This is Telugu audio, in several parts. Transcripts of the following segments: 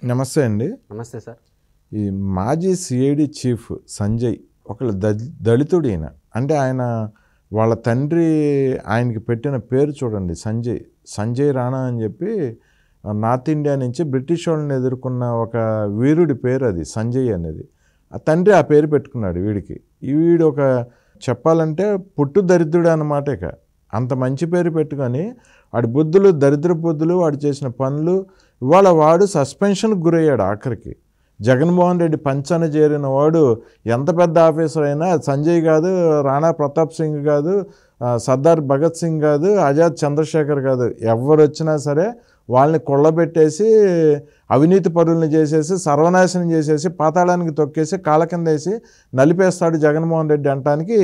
నమస్తే అండి. నమస్తే సార్. ఈ మాజీ సిఐడి చీఫ్ సంజయ్ ఒకళ్ళు దళితుడు ఈయన. అంటే ఆయన వాళ్ళ తండ్రి ఆయనకి పెట్టిన పేరు చూడండి, సంజయ్ రాణా అని చెప్పి నార్త్ ఇండియా నుంచి బ్రిటిష్ వాళ్ళని ఎదుర్కొన్న ఒక వీరుడి పేరు అది, సంజయ్ అనేది. ఆ తండ్రి ఆ పేరు పెట్టుకున్నాడు వీడికి. వీడు ఒక చెప్పాలంటే పుట్టు దరిద్రుడు అన్నమాట. ఇక అంత మంచి పేరు పెట్టుకొని వాడి బుద్ధులు, దరిద్ర బుద్ధులు, వాడు చేసిన పనులు, ఇవాళ వాడు సస్పెన్షన్కి గురయ్యాడు. ఆఖరికి జగన్మోహన్ రెడ్డి పంచాన చేరిన వాడు ఎంత పెద్ద ఆఫీసర్ అయినా సంజయ్ కాదు, రాణా ప్రతాప్ సింగ్ కాదు, సర్దార్ భగత్ సింగ్ కాదు, ఆజాద్ చంద్రశేఖర్ కాదు, ఎవరు వచ్చినా సరే వాళ్ళని కొళ్ళబెట్టేసి అవినీతి పరుల్ని చేసేసి సర్వనాశనం చేసేసి పాతాళానికి తొక్కేసి కాళ్ళ కింద వేసి నలిపేస్తాడు జగన్మోహన్ రెడ్డి అనటానికి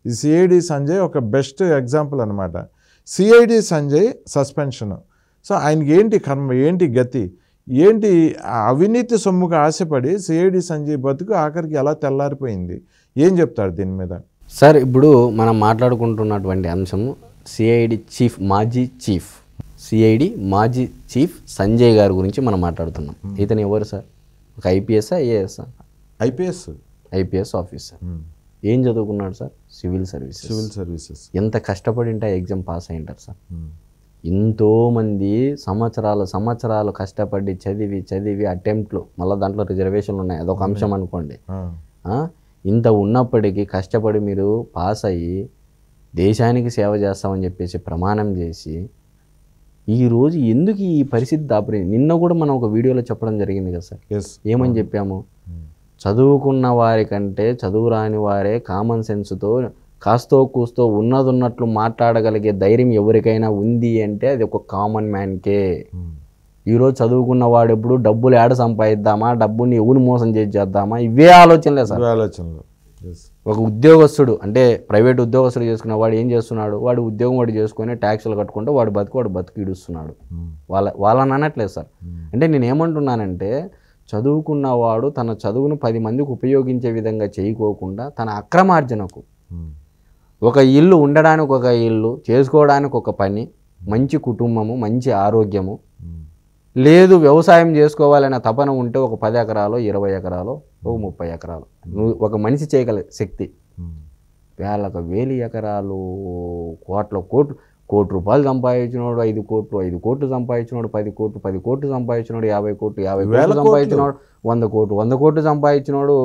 ఈ సిఐడి సంజయ్ ఒక బెస్ట్ ఎగ్జాంపుల్ అనమాట. CID Sanjay suspension. సో ఆయనకి ఏంటి కర్మ, ఏంటి గతి, ఏంటి అవినీతి సొమ్ముకు ఆశపడి సిఐడి సంజయ్ బతుకు ఆఖరికి ఎలా తెల్లారిపోయింది, ఏం చెప్తారు దీని మీద? సార్, ఇప్పుడు మనం మాట్లాడుకుంటున్నటువంటి అంశము సిఐడి మాజీ చీఫ్ సంజయ్ గారి గురించి మనం మాట్లాడుతున్నాం. ఇతను ఎవరు సార్? ఒక ఐపీఎస్ ఐపీఎస్ ఆఫీసర్. ఏం చదువుకున్నాడు సార్? Civil services. ఎంత కష్టపడి ఉంటే ఎగ్జామ్ పాస్ అయింటారు సార్. ఎంతోమంది సంవత్సరాలు కష్టపడి చదివి అటెంప్ట్లు, మళ్ళీ దాంట్లో రిజర్వేషన్లు ఉన్నాయి, అదొక అంశం అనుకోండి. ఇంత ఉన్నప్పటికీ కష్టపడి మీరు పాస్ అయ్యి దేశానికి సేవ చేస్తామని చెప్పేసి ప్రమాణం చేసి ఈరోజు ఎందుకు ఈ పరిస్థితి దాపురింది? నిన్న కూడా మనం ఒక వీడియోలో చెప్పడం జరిగింది కదా సార్. ఏమని చెప్పాము? చదువుకున్న వారి కంటే చదువు రాని వారే కామన్ సెన్స్తో కాస్తో కూస్తో ఉన్నట్లు మాట్లాడగలిగే ధైర్యం ఎవరికైనా ఉంది అంటే అది ఒక కామన్ మ్యాన్కే. ఈరోజు చదువుకున్న వాడు ఎప్పుడు డబ్బులు ఏడ సంపాదిద్దామా, డబ్బుని ఎవరిని మోసం చేద్దామా, ఇవే ఆలోచనలే సార్. ఒక ఉద్యోగస్తుడు అంటే ప్రైవేట్ ఉద్యోగస్తుడు చేసుకున్న వాడు ఏం చేస్తున్నాడు? వాడు ఉద్యోగం వాడు చేసుకొని ట్యాక్సులు కట్టుకుంటే వాడు బతుకు ఇడుస్తున్నాడు. వాళ్ళని అనట్లేదు సార్. అంటే నేను ఏమంటున్నానంటే, చదువుకున్నవాడు తన చదువును 10 మందికి ఉపయోగించే విధంగా చేయకోకుండా తన అక్రమార్జనకు ఒక ఇల్లు, ఉండడానికి ఒక ఇల్లు, చేసుకోవడానికి ఒక పని, మంచి కుటుంబము, మంచి ఆరోగ్యము లేదు, వ్యవసాయం చేసుకోవాలనే తపన ఉంటే ఒక 10 ఎకరాలు, 20 ఎకరాలు, ఒక 30 ఎకరాలు నువ్వు ఒక మనిషి చేయగల శక్తి. వేలకు వేలు ఎకరాలు, కోటి రూపాయలు సంపాదించినోడు 5 కోట్లు సంపాదించినోడు 10 కోట్లు సంపాదించినోడు 50 కోట్లు సంపాదించినోడు 100 కోట్లు సంపాదించినోడు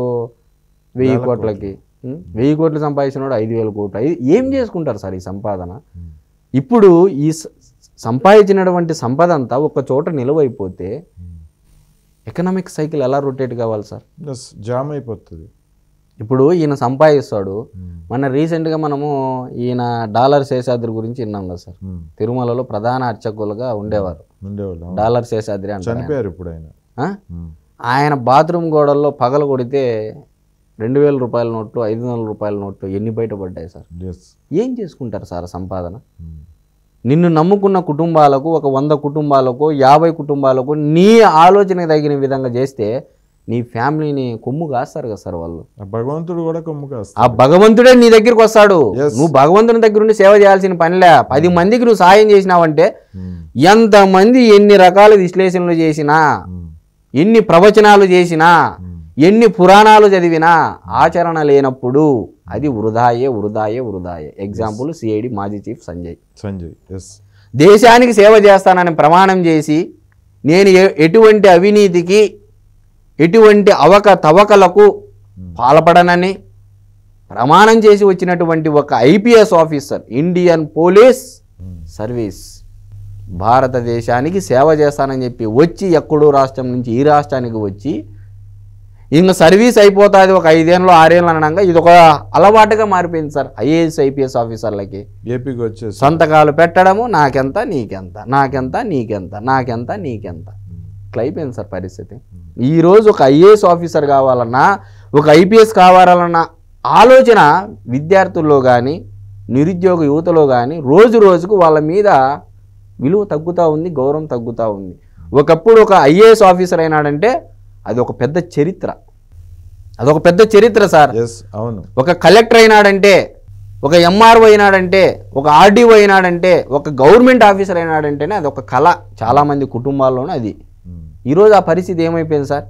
1000 కోట్లకి 1000 కోట్లు సంపాదించినోడు 5000 కోట్లు. ఏం చేసుకుంటారు సార్ ఈ సంపాదన? ఇప్పుడు ఈ సంపాదించినటువంటి సంపద అంతా ఒక చోట నిలువైపోతే ఎకనామిక్ సైకిల్ ఎలా రొటేట్ కావాలి సార్? జామ్ అయిపోతుంది. ఇప్పుడు ఈయన సంపాదిస్తాడు. మన రీసెంట్గా మనము ఈయన డాలర్ శేషాద్రి గురించి విన్నాం కదా సార్. తిరుమలలో ప్రధాన అర్చకులుగా ఉండేవారు డాలర్ శేషాద్రి అంటే. ఆయన బాత్రూమ్ గోడల్లో పగలు కొడితే 2000 రూపాయల నోట్లు, 500 రూపాయల నోట్లు ఎన్ని బయటపడ్డాయి సార్? ఏం చేసుకుంటారు సార్ సంపాదన? నిన్ను నమ్ముకున్న కుటుంబాలకు, ఒక 100 కుటుంబాలకు, 50 కుటుంబాలకు నీ ఆలోచనకు తగిన విధంగా చేస్తే నీ ఫ్యామిలీని కొమ్ము కాస్తారు కదా సార్ వాళ్ళు. భగవంతుడు కూడా కొమ్ము కాస్తాడు. ఆ భగవంతుడే నీ దగ్గరికి వస్తాడు. నువ్వు భగవంతుని దగ్గర నుండి సేవ చేయాల్సిన పనిలే. 10 మందికి నువ్వు సాయం చేసినావంటే ఎంతమంది ఎన్ని రకాల విశ్లేషణలు చేసినా, ఎన్ని ప్రవచనాలు చేసినా, ఎన్ని పురాణాలు చదివినా ఆచరణ లేనప్పుడు అది వృధాయే. ఎగ్జాంపుల్ సిఐడి మాజీ చీఫ్ సంజయ్. దేశానికి సేవ చేస్తానని ప్రమాణం చేసి నేను ఎటువంటి అవినీతికి, ఎటువంటి అవకతవకలకు పాల్పడనని ప్రమాణం చేసి వచ్చినటువంటి ఒక IPS officer, Indian police service, భారతదేశానికి సేవ చేస్తానని చెప్పి వచ్చి ఎక్కడో రాష్ట్రం నుంచి ఈ రాష్ట్రానికి వచ్చి ఇంకా సర్వీస్ అయిపోతుంది ఒక 5 ఏళ్ళు 6 ఏళ్ళు అనగా ఇది ఒక అలవాటుగా మారిపోయింది సార్. ఐఏఎస్ ఐపీఎస్ ఆఫీసర్లకి ఏపీకి వచ్చే సంతకాలు పెట్టడము, నాకెంత నీకెంత, నాకెంత నీకెంత, నాకెంత నీకెంత, ఇట్లా అయిపోయింది సార్ పరిస్థితి. ఈరోజు ఒక ఐఏఎస్ ఆఫీసర్ కావాలన్నా, ఒక ఐపీఎస్ కావాలన్నా ఆలోచన విద్యార్థుల్లో కానీ, నిరుద్యోగ యువతలో కానీ రోజు రోజుకు వాళ్ళ మీద విలువ తగ్గుతూ ఉంది, గౌరవం తగ్గుతూ ఉంది. ఒకప్పుడు ఒక ఐఏఎస్ ఆఫీసర్ అయినాడంటే అది ఒక పెద్ద చరిత్ర సార్. అవును. ఒక కలెక్టర్ అయినాడంటే, ఒక ఎంఆర్ఓ అయినాడంటే, ఒక ఆర్డీఓ అయినాడంటే, ఒక గవర్నమెంట్ ఆఫీసర్ అయినాడంటేనే అది ఒక కళ. చాలామంది కుటుంబాల్లోనే అది ఈరోజు ఆ పరిస్థితి ఏమైపోయింది సార్?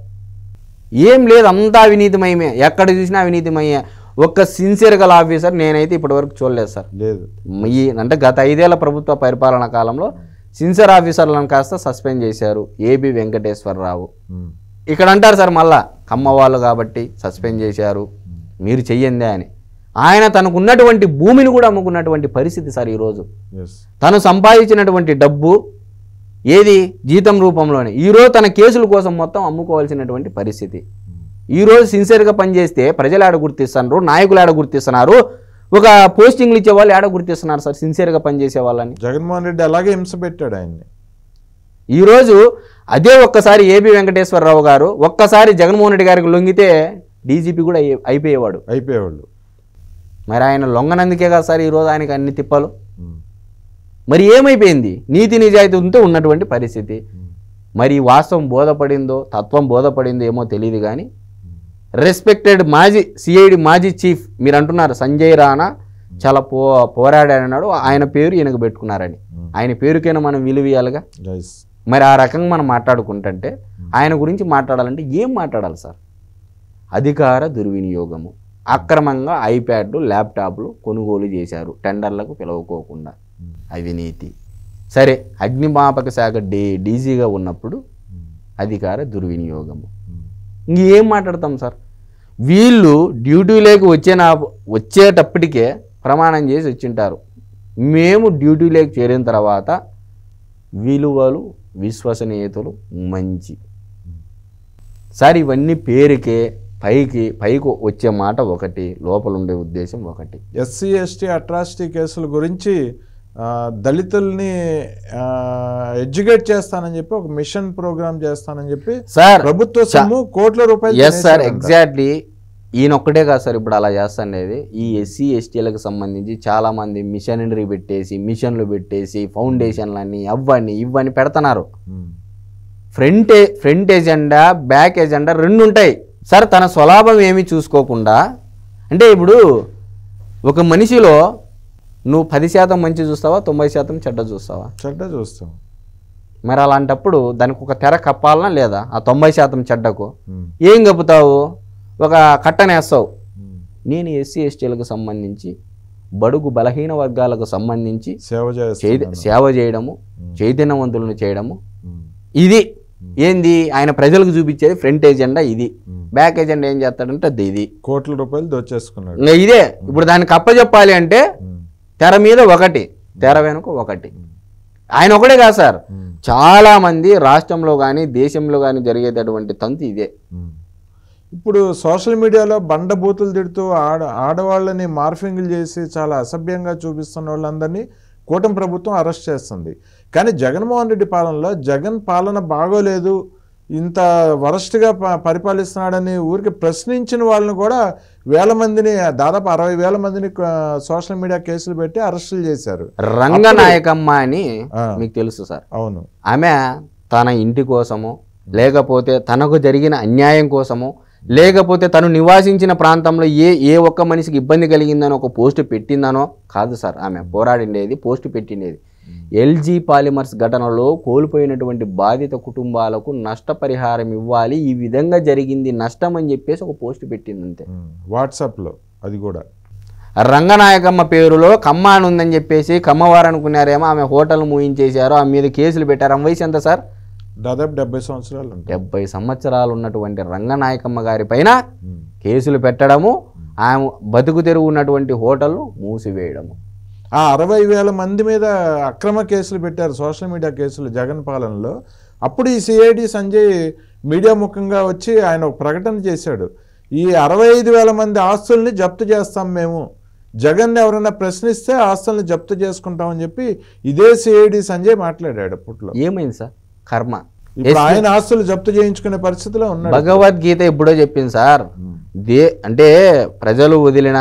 ఏం లేదు, అంతా అవినీతిమయమే, ఎక్కడ చూసినా అవినీతిమయమే. ఒక్క సిన్సియర్గా ఆఫీసర్ నేనైతే ఇప్పటివరకు చూడలేదు సార్. లేదు. అంటే గత 5 ఏళ్ల ప్రభుత్వ పరిపాలన కాలంలో సిన్సియర్ ఆఫీసర్లను కాస్త సస్పెండ్ చేశారు. ఏబి వెంకటేశ్వరరావు. ఇక్కడ అంటారు సార్ మళ్ళా కమ్మవాళ్ళు కాబట్టి సస్పెండ్ చేశారు, మీరు చెయ్యందే అని. ఆయన తనకు ఉన్నటువంటి భూమిని కూడా అమ్ముకున్నటువంటి పరిస్థితి సార్ ఈరోజు. తను సంపాదించినటువంటి డబ్బు ఏది జీతం రూపంలోనే ఈరోజు తన కేసుల కోసం మొత్తం అమ్ముకోవాల్సినటువంటి పరిస్థితి. ఈరోజు సిన్సియర్గా పనిచేస్తే ప్రజలు ఆడ గుర్తిస్తున్నారు, నాయకులు ఆడ గుర్తిస్తున్నారు, ఒక పోస్టింగ్లు ఇచ్చే వాళ్ళు ఆడ గుర్తిస్తున్నారు సార్ సిన్సియర్గా పనిచేసే వాళ్ళని. జగన్మోహన్ రెడ్డి అలాగే హింస పెట్టాడు ఆయన్ని. ఈరోజు అదే ఒక్కసారి ఏబి వెంకటేశ్వరరావు గారు ఒక్కసారి జగన్మోహన్ రెడ్డి గారికి లొంగితే డీజీపీ కూడా అయిపోయేవాడు. మరి ఆయన లొంగనందుకే కదా సార్ ఈరోజు ఆయనకి అన్ని తిప్పలు. మరి ఏమైపోయింది? నీతి నిజాయితీతో ఉన్నటువంటి పరిస్థితి. మరి వాస్తవం బోధపడిందో తత్వం బోధపడిందో ఏమో తెలియదు కానీ రెస్పెక్టెడ్ మాజీ సిఐడి మాజీ చీఫ్ మీరు అంటున్నారు సంజయ్ రాణా చాలా పోరాడాడన్నాడు, ఆయన పేరు ఈయనకు పెట్టుకున్నారని. ఆయన పేరుకైనా మనం విలువయాలిగా. మరి ఆ రకంగా మనం మాట్లాడుకుంటుంటే ఆయన గురించి మాట్లాడాలంటే ఏం మాట్లాడాలి సార్? అధికార దుర్వినియోగము, అక్రమంగా ఐప్యాడ్లు ల్యాప్టాప్లు కొనుగోలు చేశారు టెండర్లకు పిలవకోకుండా, అవినీతి. సరే, అగ్నిమాపక శాఖ డీజీగా ఉన్నప్పుడు అధికార దుర్వినియోగము. ఇంకేం మాట్లాడతాం సార్? వీళ్ళు డ్యూటీలోకి వచ్చేటప్పటికే ప్రమాణం చేసి వచ్చింటారు, మేము డ్యూటీలోకి చేరిన తర్వాత విలువలు విశ్వసనీయతలు మంచి. సార్ ఇవన్నీ పేరుకే పైకి వచ్చే మాట ఒకటి, లోపల ఉండే ఉద్దేశం ఒకటి. ఎస్సీ ఎస్టీ అట్రాసిటీ కేసుల గురించి దళితుల్ని ఎడ్యుకేట్ చేస్తానని చెప్పి ఒక మిషన్ ప్రోగ్రామ్ చేస్తానని చెప్పి సార్ ప్రభుత్వ సొమ్ము కోట్ల రూపాయలు. Yes sir, exactly. ఈయన ఒక్కటే కాదు సార్ ఇప్పుడు అలా చేస్తానేది. ఈ ఎస్సీ ఎస్టీలకు సంబంధించి చాలామంది మిషనరీ పెట్టేసి మిషన్లు పెట్టేసి ఫౌండేషన్లన్నీ అవ్వని ఇవ్వని పెడుతున్నారు. ఫ్రంట్ ఎజెండా బ్యాక్ ఎజెండా రెండు ఉంటాయి సార్. తన స్వలాభం ఏమీ చూసుకోకుండా, అంటే ఇప్పుడు ఒక మనిషిలో నువ్వు 10% మంచి చూస్తావా 90% చెడ్డ చూస్తావా? చెడ్డ చూస్తావు. మరి అలాంటప్పుడు దానికి ఒక తెర కప్పాలనా లేదా? ఆ 90% చెడ్డకు ఏం కప్పుతావు? ఒక కట్టనేస్తావు. నేను ఎస్సీ ఎస్టీలకు సంబంధించి బడుగు బలహీన వర్గాలకు సంబంధించి సేవ చేయడము, చైతన్యవంతులను చేయడము, ఇది ఏంది ఆయన ప్రజలకు చూపించేది ఫ్రంట్ ఎజెండా. ఇది బ్యాక్ ఎజెండా ఏం చేస్తాడంటే అది ఇది కోట్ల రూపాయలు దోచేసుకున్నాడు. ఇదే ఇప్పుడు దానికి అప్పచెప్పాలి అంటే తెర మీద ఒకటి, తెర వెనుక ఒకటి. ఆయన ఒకటే కాదు సార్, చాలా మంది రాష్ట్రంలో కానీ దేశంలో కానీ జరిగేటటువంటి తంతు ఇదే. ఇప్పుడు సోషల్ మీడియాలో బండబూతులు తిడుతూ ఆడవాళ్ళని మార్ఫింగ్లు చేసి చాలా అసభ్యంగా చూపిస్తున్న వాళ్ళందరినీ కూటమి ప్రభుత్వం అరెస్ట్ చేస్తుంది. కానీ జగన్మోహన్ రెడ్డి పాలనలో జగన్ పాలన బాగోలేదు, ఇంత వరస్ట్గా పరిపాలిస్తున్నాడని ఊరికి ప్రశ్నించిన వాళ్ళని కూడా వేల మందిని, దాదాపు 60,000 మందిని సోషల్ మీడియా కేసులు పెట్టి అరెస్టులు చేశారు. రంగనాయకమ్మ అని మీకు తెలుసు సార్? అవును. ఆమె తన ఇంటి కోసము, లేకపోతే తనకు జరిగిన అన్యాయం కోసము, లేకపోతే తను నివాసించిన ప్రాంతంలో ఏ ఒక్క మనిషికి ఇబ్బంది కలిగిందనో ఒక పోస్టు పెట్టిందనో కాదు సార్. ఆమె పోరాడిండేది, పోస్టు పెట్టిండేది ఎల్జీ పాలిమర్స్ ఘటనలో కోల్పోయినటువంటి బాధిత కుటుంబాలకు నష్టపరిహారం ఇవ్వాలి, ఈ విధంగా జరిగింది నష్టం అని చెప్పేసి ఒక పోస్ట్ పెట్టింది అంతే, వాట్సాప్లో. అది కూడా రంగనాయకమ్మ పేరులో కమ్మ అని ఉందని చెప్పేసి కమ్మవారు అనుకున్నారేమో, ఆమె హోటల్ మూయించేశారు, ఆమె మీద కేసులు పెట్టారు. ఆమె వయసు ఎంత సార్? దాదాపు 70 సంవత్సరాలు. 70 సంవత్సరాలు ఉన్నటువంటి రంగనాయకమ్మ గారి పైన కేసులు పెట్టడము, ఆమె బతుకు తెరువు ఉన్నటువంటి హోటల్ మూసివేయడము. ఆ 60,000 మంది మీద అక్రమ కేసులు పెట్టారు, సోషల్ మీడియా కేసులు జగన్ పాలనలో. అప్పుడు ఈ సిఐడి సంజయ్ మీడియా ముఖంగా వచ్చి ఆయన ఒక ప్రకటన చేశాడు, ఈ 65,000 మంది ఆస్తుల్ని జప్తు చేస్తాం మేము, జగన్ ఎవరైనా ప్రశ్నిస్తే ఆస్తుల్ని జప్తు చేసుకుంటామని చెప్పి ఇదే సిఐడి సంజయ్ మాట్లాడాడు అప్పట్లో. ఏమైంది సార్? కర్మ. ఇప్పుడు ఆయన ఆస్తులు జప్తు చేయించుకునే పరిస్థితిలో ఉన్నాడు. భగవద్గీత ఎప్పుడో చెప్పింది సార్, అంటే ప్రజలు వదిలిన,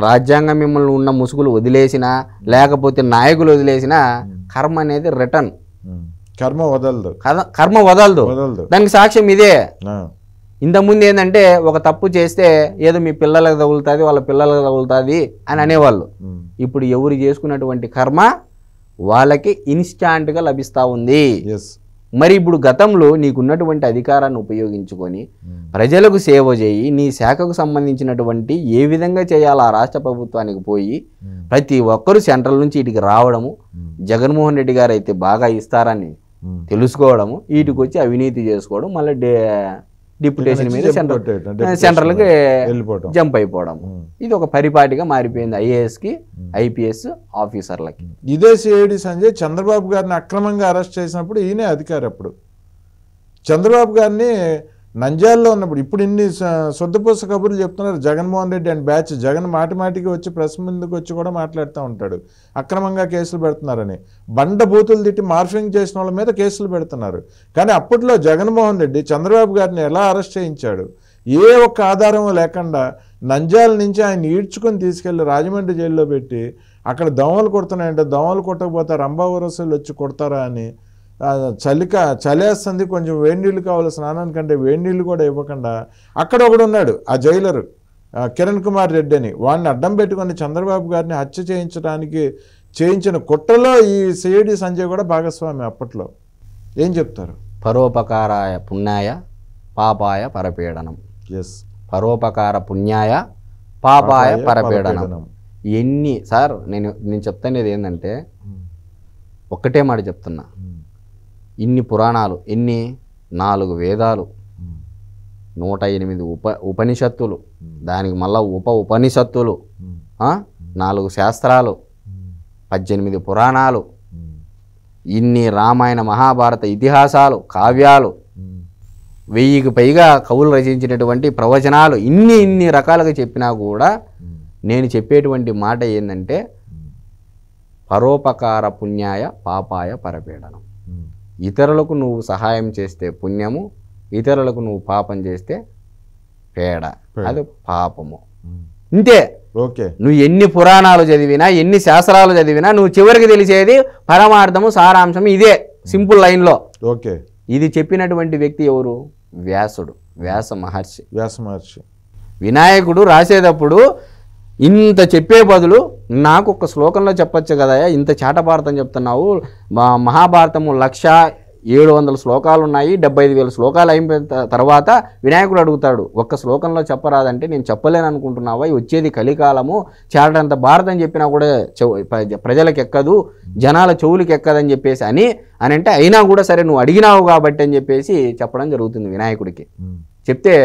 రాజ్యాంగం మిమ్మల్ని ఉన్న ముసుగులు వదిలేసినా, లేకపోతే నాయకులు వదిలేసినా కర్మ అనేది రిటర్న్. కర్మ వదలదు, కర్మ వదలదు. దానికి సాక్ష్యం ఇదే. ఇంతకుముందు ఏంటంటే ఒక తప్పు చేస్తే ఏదో మీ పిల్లలకు తగులుతుంది, వాళ్ళ పిల్లలకు తగులుతుంది అని అనేవాళ్ళు. ఇప్పుడు ఎవరు చేసుకున్నటువంటి కర్మ వాళ్ళకి ఇన్స్టాంట్గా లభిస్తూ ఉంది. మరి ఇప్పుడు గతంలో నీకున్నటువంటి అధికారాన్ని ఉపయోగించుకొని ప్రజలకు సేవ చేయి, నీ శాఖకు సంబంధించినటువంటి ఏ విధంగా చేయాలో ఆ రాష్ట్ర ప్రభుత్వానికి పోయి ప్రతి ఒక్కరూ సెంట్రల్ నుంచి ఇటుకి రావడము, జగన్మోహన్ రెడ్డి గారు అయితే బాగా ఇస్తారని తెలుసుకోవడము, వీటికి వచ్చి అవినీతి చేసుకోవడం, మళ్ళీ డిప్యుటేషన్ మీద సెంట్రల్కి జంప్ అయిపోవడం. ఇది ఒక పరిపాటిగా మారిపోయింది ఐఏఎస్కి, ఐపీఎస్ ఆఫీసర్లకి. ఇదే సిఐడి సంజయ్ చంద్రబాబు గారిని అక్రమంగా అరెస్ట్ చేసినప్పుడు ఈయనే అధికారి. అప్పుడు చంద్రబాబు గారిని నంద్యాలలో ఉన్నప్పుడు, ఇప్పుడు ఇన్ని సొద్దుపూస కబుర్లు చెప్తున్నారు జగన్మోహన్ రెడ్డి అండ్ బ్యాచ్. జగన్ మాటిమాటికి వచ్చి ప్రెస్ ముందుకు వచ్చి కూడా మాట్లాడుతూ ఉంటాడు అక్రమంగా కేసులు పెడుతున్నారని. బండ బూతులు తిట్టి మార్ఫింగ్ చేసిన వాళ్ళ మీద కేసులు పెడుతున్నారు. కానీ అప్పట్లో జగన్మోహన్ రెడ్డి చంద్రబాబు గారిని ఎలా అరెస్ట్ చేయించాడు? ఏ ఒక్క ఆధారం లేకుండా నంద్యాల నుంచి ఆయన ఈడ్చుకొని తీసుకెళ్లి రాజమండ్రి జైల్లో పెట్టి అక్కడ దోమలు కొడుతున్నాయంటే దోమలు కొట్టకపోతే రంభావరసులు వచ్చి కొడతారా అని, చలేస్తుంది కొంచెం వేడి నీళ్ళు కావాలి స్నానానికంటే వేడి నీళ్ళు కూడా ఇవ్వకుండా అక్కడ ఒకడు ఉన్నాడు ఆ జైలరు కిరణ్ కుమార్ రెడ్డి అని, వాడిని అడ్డం పెట్టుకొని చంద్రబాబు గారిని హత్య చేయించిన కుట్రలో ఈ సిఐడి సంజయ్ కూడా భాగస్వామి. అప్పట్లో ఏం చెప్తారు? పరోపకారాయ పుణ్యాయ పాపాయ పరపీడనం. ఎస్, పరోపకార పుణ్యాయ పాపాయ పరపీడనం. ఎన్ని సార్ నేను చెప్తానేది ఏంటంటే ఒక్కటే మాట చెప్తున్నా, ఇన్ని పురాణాలు, ఎన్ని 4 వేదాలు, 108 ఉపనిషత్తులు, దానికి మళ్ళా ఉపనిషత్తులు, 4 శాస్త్రాలు, 18 పురాణాలు, ఇన్ని రామాయణ మహాభారత ఇతిహాసాలు, కావ్యాలు, 1000కి పైగా కవులు రచించినటువంటి ప్రవచనాలు, ఇన్ని రకాలుగా చెప్పినా కూడా నేను చెప్పేటువంటి మాట ఏంటంటే పరోపకార పుణ్యాయ పాపాయ పరపీడనం. ఇతరులకు నువ్వు సహాయం చేస్తే పుణ్యము, ఇతరులకు నువ్వు పాపం చేస్తే పేడ, అది పాపము. ఇంతే. ఓకే, నువ్వు ఎన్ని పురాణాలు చదివినా, ఎన్ని శాస్త్రాలు చదివినా నువ్వు చివరికి తెలిసేది పరమార్థము, సారాంశం ఇదే, సింపుల్ లైన్లో. ఓకే, ఇది చెప్పినటువంటి వ్యక్తి ఎవరు? వ్యాసుడు, వ్యాస మహర్షి. వినాయకుడు రాసేటప్పుడు ఇంత చెప్పే బదులు నాకు ఒక శ్లోకంలో చెప్పచ్చు కదా, ఇంత చాటభారతం చెప్తున్నావు, మహాభారతము 1,700 శ్లోకాలు ఉన్నాయి, 75,000 శ్లోకాలు అయిపోయిన తర్వాత వినాయకుడు అడుగుతాడు, ఒక్క శ్లోకంలో చెప్పరాదంటే నేను చెప్పలేను అనుకుంటున్నావా, వచ్చేది కలికాలము, చాటంత భారతం చెప్పినా కూడా ప్రజలకు ఎక్కదు, జనాల చెవులకి ఎక్కదని చెప్పేసి అని అంటే అయినా కూడా సరే నువ్వు అడిగినావు కాబట్టి అని చెప్పేసి చెప్పడం జరుగుతుంది వినాయకుడికి. చెప్తే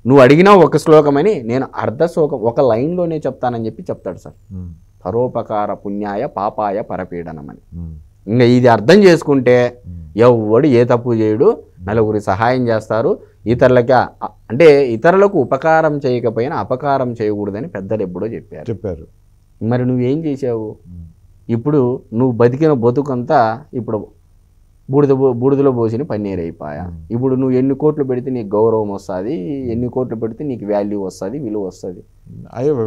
నువ్వు అడిగినావు ఒక శ్లోకమని, నేను అర్ధ శ్లోకం ఒక లైన్లోనే చెప్తానని చెప్పి చెప్తాడు సార్. పరోపకార పుణ్యాయ పాపాయ పరపీడనం అని. ఇంకా ఇది అర్థం చేసుకుంటే ఎవడు ఏ తప్పు చేయడు, నలుగురి సహాయం చేస్తారు, ఇతరులకు ఉపకారం చేయకపోయినా అపకారం చేయకూడదని పెద్దలు ఎప్పుడో చెప్పారు. మరి నువ్వేం చేసావు? ఇప్పుడు నువ్వు బతికిన బతుకంతా ఇప్పుడు బూడిదలో పోసిన పన్నీరు అయిపోయా. ఇప్పుడు నువ్వు ఎన్ని కోట్లు పెడితే నీకు గౌరవం వస్తుంది, ఎన్ని కోట్లు పెడితే నీకు వాల్యూ వస్తుంది, విలువ వస్తుంది.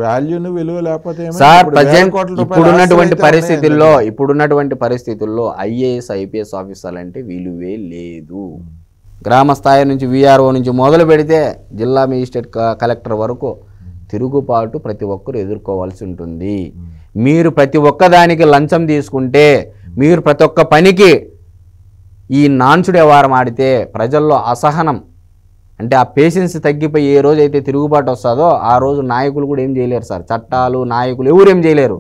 వాల్యూను విలువ లేకపోతే సార్ ఇప్పుడున్నటువంటి పరిస్థితుల్లో ఐఏఎస్ ఐపీఎస్ ఆఫీసర్లు అంటే విలువే లేదు. గ్రామ స్థాయి నుంచి వీఆర్ఓ నుంచి మొదలు పెడితే జిల్లా మేజిస్ట్రేట్ కలెక్టర్ వరకు తిరుగుబాటు ప్రతి ఒక్కరు ఎదుర్కోవాల్సి ఉంటుంది. మీరు ప్రతి ఒక్కదానికి లంచం తీసుకుంటే, మీరు ప్రతి ఒక్క పనికి ఈ నాన్సుడు వ్యవహారం ఆడితే ప్రజల్లో అసహనం అంటే ఆ పేషెన్స్ తగ్గిపోయి ఏ రోజైతే తిరుగుబాటు వస్తుందో ఆ రోజు నాయకులు కూడా ఏం చేయలేరు సార్. చట్టాలు, నాయకులు ఎవరు ఏం చేయలేరు.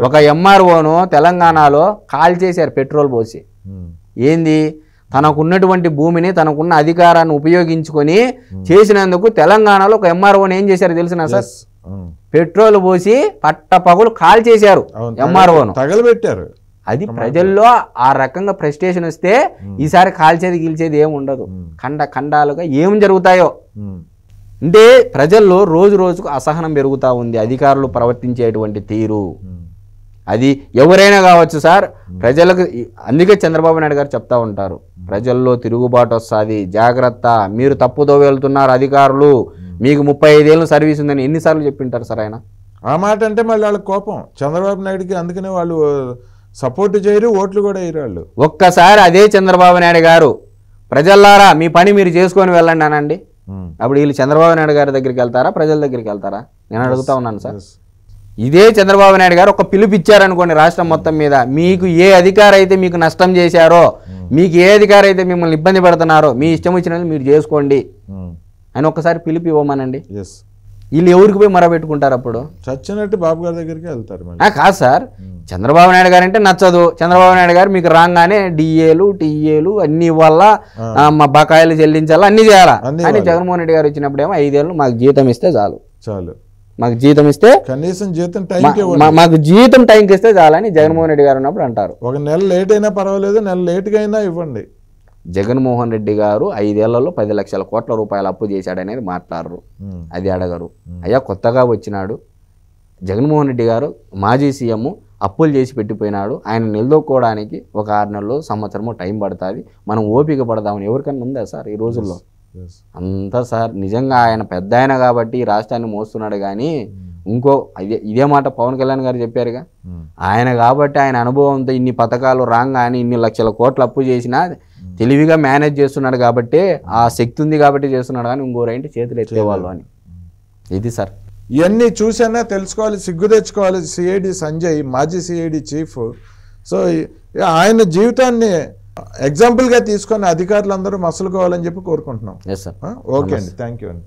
ఒక ఎంఆర్ఓను తెలంగాణలో కాల్ చేశారు పెట్రోల్ పోసి. ఏంది, తనకున్నటువంటి భూమిని, తనకున్న అధికారాన్ని ఉపయోగించుకొని చేసినందుకు తెలంగాణలో ఒక ఎంఆర్ఓని ఏం చేశారు తెలిసిన సార్? పెట్రోల్ పోసి పట్టపగులు కాల్ చేశారు ఎంఆర్ఓను, తగలబెట్టారు. అది ప్రజల్లో ఆ రకంగా ప్రెస్టేషన్ వస్తే ఈసారి కాల్చేది గీల్చేది ఏమి ఉండదు. ఖండాలుగా ఏం జరుగుతాయో అంటే ప్రజల్లో రోజు రోజుకు అసహనం పెరుగుతూ ఉంది అధికారులు ప్రవర్తించేటువంటి తీరు. అది ఎవరైనా కావచ్చు సార్, ప్రజలకు. అందుకే చంద్రబాబు నాయుడు గారు చెప్తా ఉంటారు, ప్రజల్లో తిరుగుబాటు వస్తుంది, జాగ్రత్త, మీరు తప్పుదో వెళ్తున్నారు అధికారులు, మీకు 35 ఏళ్ళు సర్వీస్ ఉందని ఎన్నిసార్లు చెప్పింటారు సార్ ఆయన? ఆ మాట అంటే మళ్ళీ వాళ్ళకి కోపం చంద్రబాబు నాయుడుకి. అందుకనే వాళ్ళు సపోర్ట్ చేయరు, ఓట్లు కూడా వేయరు. ఒక్కసారి అదే చంద్రబాబు నాయుడు గారు ప్రజల్లారా మీ పని మీరు చేసుకొని వెళ్ళండి అనండి, అప్పుడు వీళ్ళు చంద్రబాబు నాయుడు గారి దగ్గరికి వెళ్తారా, ప్రజల దగ్గరికి వెళ్తారా? నేను అడుగుతా ఉన్నాను సార్. ఇదే చంద్రబాబు నాయుడు గారు ఒక పిలుపు ఇచ్చారనుకోండి రాష్ట్రం మొత్తం మీద, మీకు ఏ అధికారి అయితే మీకు నష్టం చేశారో, మీకు ఏ అధికారి అయితే మిమ్మల్ని ఇబ్బంది పెడుతున్నారో మీ ఇష్టం వచ్చినది మీరు చేసుకోండి అని ఒక్కసారి పిలిపి ఇవ్వమనండి. ఎస్, వీళ్ళు ఎవరికి పోయి మరబెట్టుకుంటారు అప్పుడు? చచ్చినట్టు బాబు గారి దగ్గరికి వెళ్తారు మళ్ళీ. కాదు సార్, చంద్రబాబు నాయుడు గారు అంటే నచ్చదు. చంద్రబాబు నాయుడు గారు మీకు రాగానే డిఏలు టీఏలు అన్ని ఇవ్వాలా, మా బకాయిలు చెల్లించాలా, అన్ని చేయాలా. అని జగన్మోహన్ రెడ్డి గారు వచ్చినప్పుడు ఏమో 5 ఏళ్ళు మాకు జీతం ఇస్తే చాలు, మాకు జీతం ఇస్తే కనీసం జీతం టైం మాకు జీతం టైంకి ఇస్తే చాలని జగన్మోహన్ రెడ్డి గారు ఉన్నప్పుడు అంటారు. ఒక నెల లేట్ అయినా పర్వాలేదు, నెల లేట్గా అయినా ఇవ్వండి. జగన్మోహన్ రెడ్డి గారు 5 ఏళ్లలో 10 లక్షల కోట్ల రూపాయలు అప్పు చేశాడనేది మాట్లాడరు, అది అడగరు. అయ్యా కొత్తగా వచ్చినాడు జగన్మోహన్ రెడ్డి గారు, మాజీ సీఎం, అప్పులు చేసి పెట్టిపోయినాడు. ఆయన నిలదొక్కోవడానికి ఒక 6 నెలలు సంవత్సరము టైం పడుతుంది, మనం ఓపిక పడదామని ఎవరికైనా ఉందా సార్ ఈ రోజుల్లో? అంతా సార్ నిజంగా ఆయన పెద్ద ఆయన కాబట్టి ఈ రాష్ట్రాన్ని మోస్తున్నాడు. కానీ ఇంకో ఇదే మాట పవన్ కళ్యాణ్ గారు చెప్పారుగా, ఆయన కాబట్టి ఆయన అనుభవంతో ఇన్ని పథకాలు రాగానే ఇన్ని లక్షల కోట్లు అప్పు చేసినా తెలివిగా మేనేజ్ చేస్తున్నాడు కాబట్టి, ఆ శక్తి ఉంది కాబట్టి చేస్తున్నాడు, కానీ ఇంకో రైంటి చేతులు ఎత్తేవాళ్ళు అని. ఇది సార్, ఇవన్నీ చూసైనా తెలుసుకోవాలి, సిగ్గు తెచ్చుకోవాలి. సిఐడి సంజయ్, మాజీ సిఐడి చీఫ్. సో ఆయన జీవితాన్ని ఎగ్జాంపుల్గా తీసుకొని అధికారులందరూ మసలుకోవాలని చెప్పి కోరుకుంటున్నాం. Yes sir. ఓకే అండి, థ్యాంక్ యూ అండి.